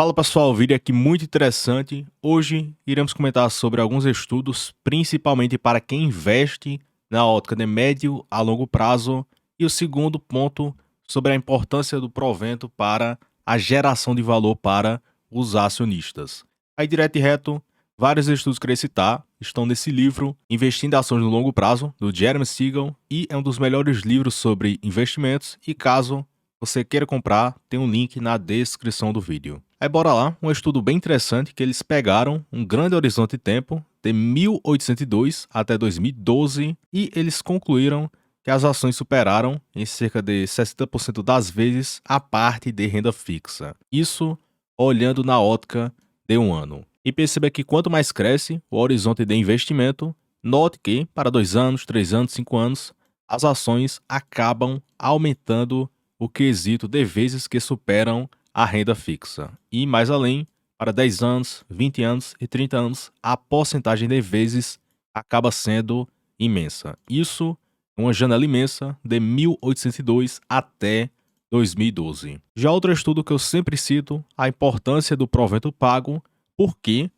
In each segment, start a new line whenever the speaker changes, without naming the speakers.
Fala pessoal, vídeo aqui muito interessante. Hoje iremos comentar sobre alguns estudos, principalmente para quem investe na ótica de médio a longo prazo, e o segundo ponto sobre a importância do provento para a geração de valor para os acionistas. Aí direto e reto, vários estudos que eu irei citar estão nesse livro, Investindo em Ações no Longo Prazo, do Jeremy Siegel, e é um dos melhores livros sobre investimentos, e caso você queira comprar, tem um link na descrição do vídeo. Aí bora lá, um estudo bem interessante que eles pegaram um grande horizonte de tempo, de 1802 até 2012, e eles concluíram que as ações superaram em cerca de 60% das vezes a parte de renda fixa. Isso olhando na ótica de um ano. E perceba que quanto mais cresce o horizonte de investimento, note que para 2 anos, 3 anos, 5 anos, as ações acabam aumentando o quesito de vezes que superam a renda fixa. E mais além, para 10 anos, 20 anos e 30 anos, a porcentagem de vezes acaba sendo imensa. Isso é uma janela imensa de 1802 até 2012. Já outro estudo que eu sempre cito, a importância do provento pago, porque,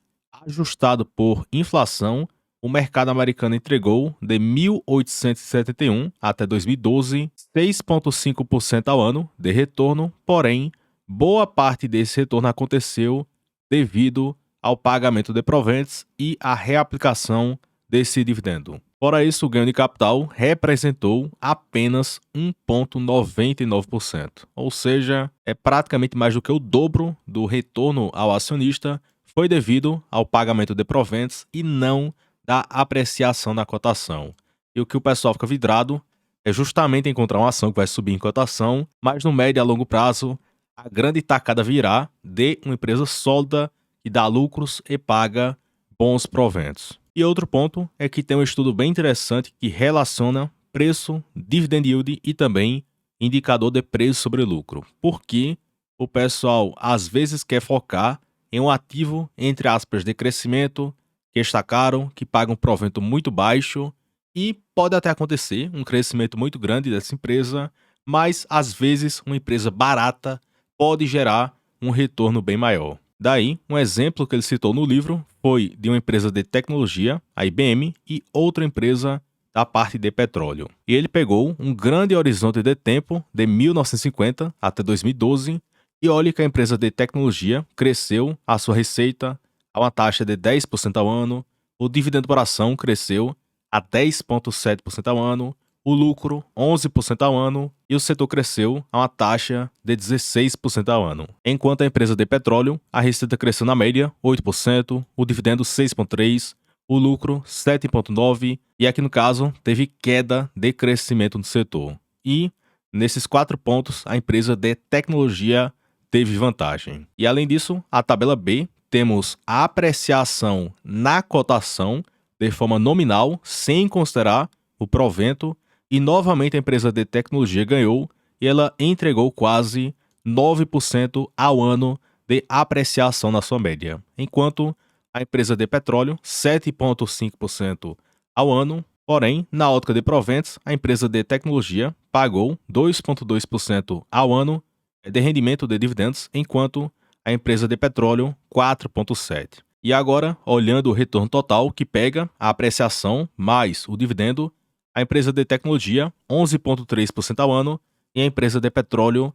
ajustado por inflação, o mercado americano entregou, de 1871 até 2012, 6,5% ao ano de retorno, porém, boa parte desse retorno aconteceu devido ao pagamento de proventos e à reaplicação desse dividendo. Fora isso, o ganho de capital representou apenas 1,99%, ou seja, é praticamente mais do que o dobro do retorno ao acionista, foi devido ao pagamento de proventos e não da apreciação da cotação. E o que o pessoal fica vidrado é justamente encontrar uma ação que vai subir em cotação, mas no médio e a longo prazo, a grande tacada virá de uma empresa sólida que dá lucros e paga bons proventos. E outro ponto é que tem um estudo bem interessante que relaciona preço, dividend yield e também indicador de preço sobre lucro. Porque o pessoal às vezes quer focar em um ativo, entre aspas, de crescimento, que está caro, que paga um provento muito baixo, e pode até acontecer um crescimento muito grande dessa empresa, mas às vezes uma empresa barata pode gerar um retorno bem maior. Daí, um exemplo que ele citou no livro foi de uma empresa de tecnologia, a IBM, e outra empresa da parte de petróleo. E ele pegou um grande horizonte de tempo, de 1950 até 2012, e olha que a empresa de tecnologia cresceu a sua receita a uma taxa de 10% ao ano, o dividendo por ação cresceu a 10,7% ao ano, o lucro 11% ao ano e o setor cresceu a uma taxa de 16% ao ano. Enquanto a empresa de petróleo, a receita cresceu na média 8%, o dividendo 6,3%, o lucro 7,9% e aqui no caso teve queda de crescimento no setor. E nesses 4 pontos a empresa de tecnologia teve vantagem. E além disso, a tabela B, temos a apreciação na cotação de forma nominal, sem considerar o provento, e novamente a empresa de tecnologia ganhou e ela entregou quase 9% ao ano de apreciação na sua média, enquanto a empresa de petróleo 7,5% ao ano. Porém, na ótica de proventos, a empresa de tecnologia pagou 2,2% ao ano de rendimento de dividendos, enquanto a empresa de petróleo 4,7%. E agora, olhando o retorno total, que pega a apreciação mais o dividendo, a empresa de tecnologia 11,3% ao ano e a empresa de petróleo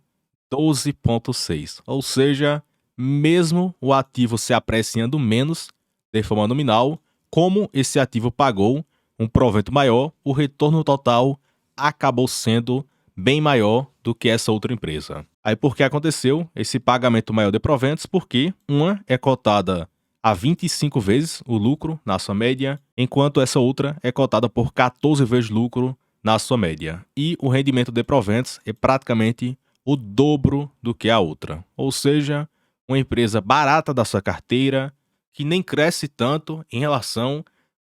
12,6%. Ou seja, mesmo o ativo se apreciando menos de forma nominal, como esse ativo pagou um provento maior, o retorno total acabou sendo bem maior do que essa outra empresa. Aí por que aconteceu esse pagamento maior de proventos? Porque uma é cotada a 25 vezes o lucro na sua média, enquanto essa outra é cotada por 14 vezes lucro na sua média. E o rendimento de proventos é praticamente o dobro do que a outra. Ou seja, uma empresa barata da sua carteira, que nem cresce tanto em relação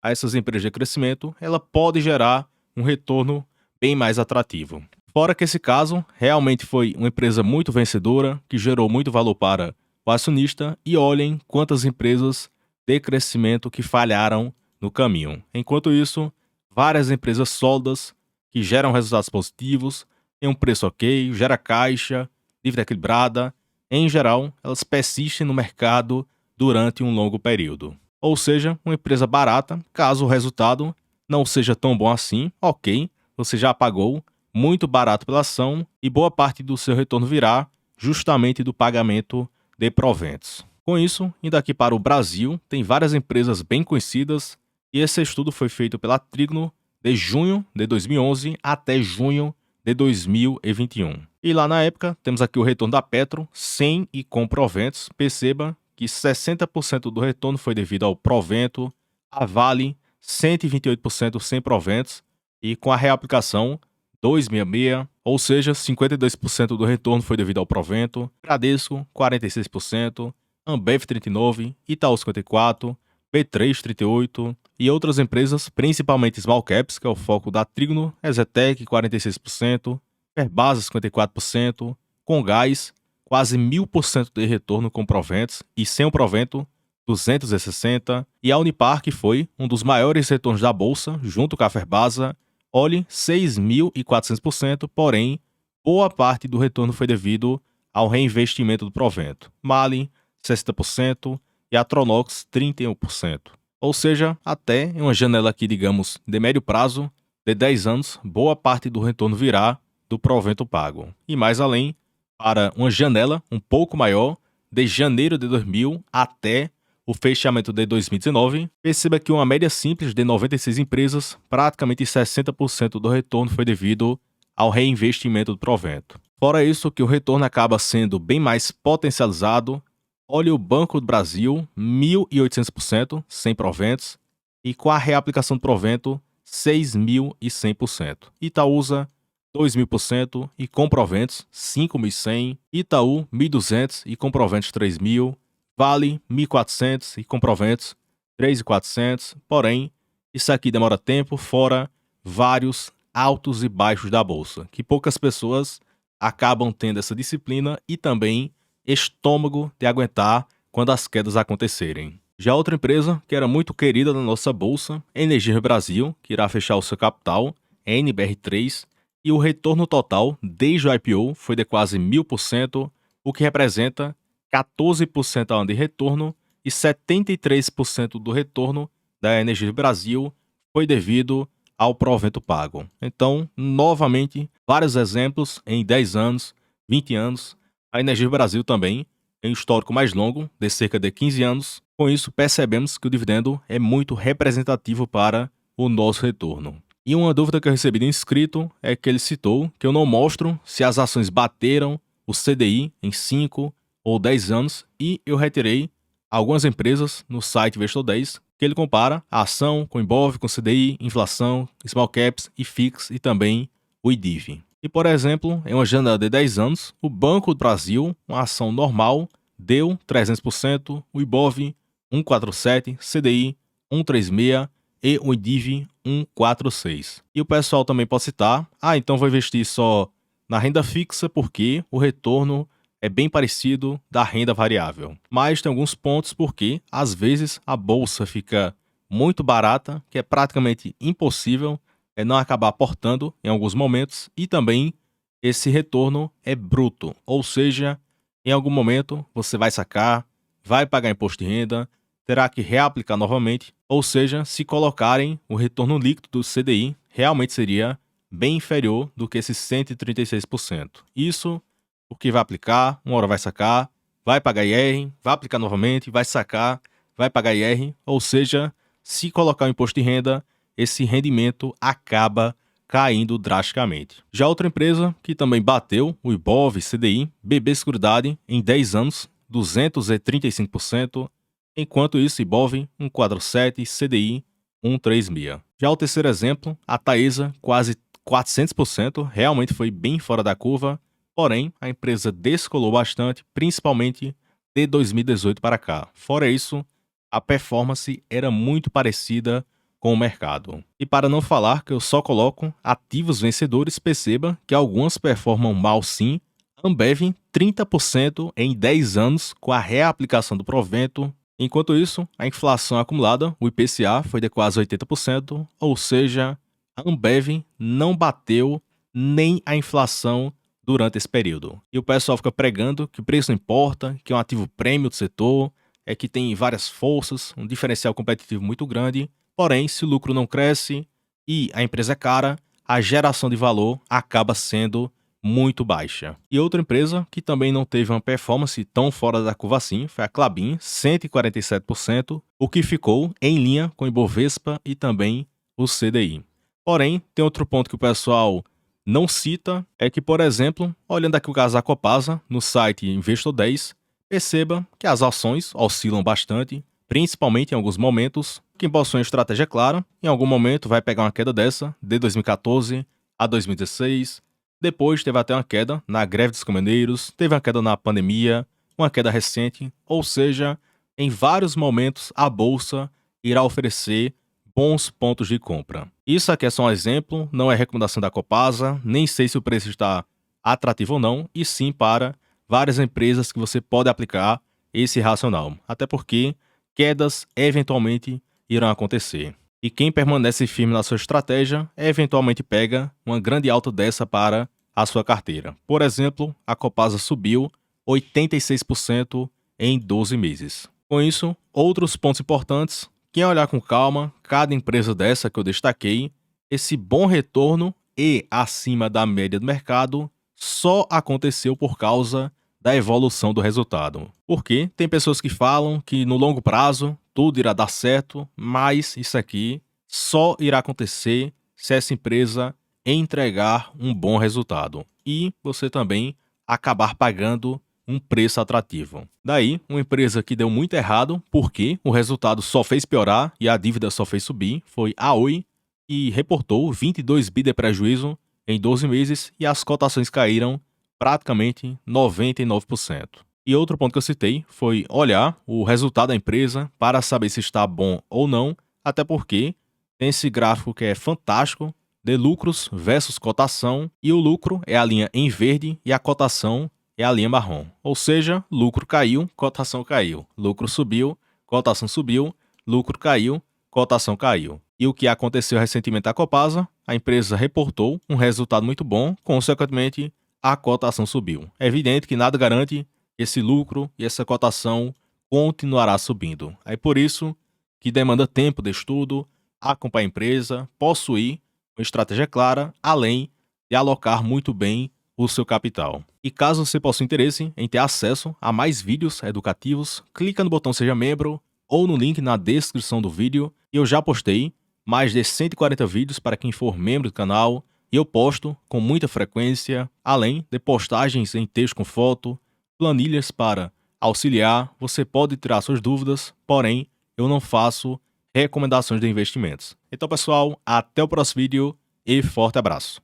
a essas empresas de crescimento, ela pode gerar um retorno bem mais atrativo. Fora que esse caso realmente foi uma empresa muito vencedora, que gerou muito valor para o acionista, e olhem quantas empresas de crescimento que falharam no caminho. Enquanto isso, várias empresas sólidas que geram resultados positivos, têm um preço ok, gera caixa, dívida equilibrada, em geral, elas persistem no mercado durante um longo período. Ou seja, uma empresa barata, caso o resultado não seja tão bom assim, ok, você já pagou muito barato pela ação e boa parte do seu retorno virá justamente do pagamento de proventos. Com isso, indo aqui para o Brasil, tem várias empresas bem conhecidas e esse estudo foi feito pela Trigno de junho de 2011 até junho de 2021. E lá na época, temos aqui o retorno da Petro, sem e com proventos. Perceba que 60% do retorno foi devido ao provento, a Vale, 128% sem proventos, e com a reaplicação, 266, ou seja, 52% do retorno foi devido ao provento, Bradesco, 46%, Ambev 39%, Itaú 54%, B3 38% e outras empresas, principalmente small caps, que é o foco da Trigno, Exetec 46%, Ferbasa 54%, Comgás quase 1000% de retorno com proventos e sem o provento 260%, e a Unipar, que foi um dos maiores retornos da bolsa, junto com a Ferbasa, olhe 6.400%, porém, boa parte do retorno foi devido ao reinvestimento do provento. Malin, 60%, e a Tronox, 31%. Ou seja, até em uma janela aqui, digamos, de médio prazo, de 10 anos, boa parte do retorno virá do provento pago. E mais além, para uma janela um pouco maior, de janeiro de 2000 até o fechamento de 2019, perceba que uma média simples de 96 empresas, praticamente 60% do retorno foi devido ao reinvestimento do provento. Fora isso, que o retorno acaba sendo bem mais potencializado. Olha o Banco do Brasil, 1.800% sem proventos, e com a reaplicação do provento, 6.100%. Itaúsa, 2.000% e com proventos, 5.100%. Itaú, 1.200% e com proventos, 3.000%. Vale, 1.400% e com proventos, 3.400%. Porém, isso aqui demora tempo, fora vários altos e baixos da bolsa, que poucas pessoas acabam tendo essa disciplina e também estômago de aguentar quando as quedas acontecerem. Já outra empresa que era muito querida na nossa bolsa, Energias Brasil, que irá fechar o seu capital, NBR3, e o retorno total desde o IPO foi de quase 1000%, o que representa 14% ao ano de retorno, e 73% do retorno da Energias Brasil foi devido ao provento pago. Então, novamente, vários exemplos em 10 anos, 20 anos. A Energias Brasil também tem um histórico mais longo, de cerca de 15 anos. Com isso, percebemos que o dividendo é muito representativo para o nosso retorno. E uma dúvida que eu recebi de inscrito é que ele citou que eu não mostro se as ações bateram o CDI em 5 ou 10 anos, e eu retirei algumas empresas no site Investor 10 que ele compara a ação com Ibov, com CDI, inflação, small caps, IFIX e também o IDIV. E, por exemplo, em uma janela de 10 anos, o Banco do Brasil, uma ação normal, deu 300%, o Ibov 147%, CDI 136% e o IDIV 146%. E o pessoal também pode citar, então vou investir só na renda fixa porque o retorno é bem parecido da renda variável. Mas tem alguns pontos porque, às vezes, a bolsa fica muito barata, que é praticamente impossível não acabar aportando em alguns momentos, e também esse retorno é bruto, ou seja, em algum momento você vai sacar, vai pagar imposto de renda, terá que reaplicar novamente, ou seja, se colocarem o retorno líquido do CDI, realmente seria bem inferior do que esses 136%. Isso porque vai aplicar, uma hora vai sacar, vai pagar IR, vai aplicar novamente, vai sacar, vai pagar IR, ou seja, se colocar o imposto de renda, esse rendimento acaba caindo drasticamente. Já outra empresa que também bateu o Ibov, CDI, BB Seguridade, em 10 anos, 235%, enquanto isso Ibov 147, CDI 136. Já o terceiro exemplo, a Taesa, quase 400%, realmente foi bem fora da curva, porém a empresa descolou bastante, principalmente de 2018 para cá. Fora isso, a performance era muito parecida com o mercado. E para não falar que eu só coloco ativos vencedores, perceba que algumas performam mal sim. Ambev 30% em 10 anos com a reaplicação do provento. Enquanto isso, a inflação acumulada, o IPCA, foi de quase 80%, ou seja, a Ambev não bateu nem a inflação durante esse período. E o pessoal fica pregando que o preço não importa, que é um ativo prêmio do setor, é que tem várias forças, um diferencial competitivo muito grande. Porém, se o lucro não cresce e a empresa é cara, a geração de valor acaba sendo muito baixa. E outra empresa que também não teve uma performance tão fora da curva assim foi a Klabin, 147%, o que ficou em linha com o Ibovespa e também o CDI. Porém, tem outro ponto que o pessoal não cita, é que, por exemplo, olhando aqui o caso da Copasa, no site Investor 10, perceba que as ações oscilam bastante, principalmente em alguns momentos. Quem possui uma estratégia clara, em algum momento vai pegar uma queda dessa, de 2014 a 2016. Depois teve até uma queda na greve dos caminhoneiros, teve uma queda na pandemia, uma queda recente, ou seja, em vários momentos a bolsa irá oferecer bons pontos de compra. Isso aqui é só um exemplo, não é recomendação da Copasa, nem sei se o preço está atrativo ou não, e sim para várias empresas que você pode aplicar esse racional, até porque quedas eventualmente irão acontecer. E quem permanece firme na sua estratégia eventualmente pega uma grande alta dessa para a sua carteira. Por exemplo, a Copasa subiu 86% em 12 meses. Com isso, outros pontos importantes, quem olhar com calma, cada empresa dessa que eu destaquei, esse bom retorno e acima da média do mercado só aconteceu por causa da evolução do resultado. Porque tem pessoas que falam que no longo prazo tudo irá dar certo, mas isso aqui só irá acontecer se essa empresa entregar um bom resultado e você também acabar pagando um preço atrativo. Daí, uma empresa que deu muito errado, porque o resultado só fez piorar e a dívida só fez subir, foi a Oi, que reportou 22 bi de prejuízo em 12 meses e as cotações caíram praticamente 99%. E outro ponto que eu citei foi olhar o resultado da empresa para saber se está bom ou não, até porque tem esse gráfico que é fantástico de lucros versus cotação, e o lucro é a linha em verde e a cotação é a linha marrom. Ou seja, lucro caiu, cotação caiu. Lucro subiu, cotação subiu, lucro caiu, cotação caiu. E o que aconteceu recentemente à Copasa, a empresa reportou um resultado muito bom, consequentemente a cotação subiu. É evidente que nada garante que esse lucro e essa cotação continuará subindo. É por isso que demanda tempo de estudo, acompanhar a empresa, possuir uma estratégia clara, além de alocar muito bem o seu capital. E caso você possua interesse em ter acesso a mais vídeos educativos, clica no botão Seja Membro ou no link na descrição do vídeo. Eu já postei mais de 140 vídeos para quem for membro do canal e eu posto com muita frequência, além de postagens em texto com foto, planilhas para auxiliar, você pode tirar suas dúvidas, porém eu não faço recomendações de investimentos. Então, pessoal, até o próximo vídeo e forte abraço.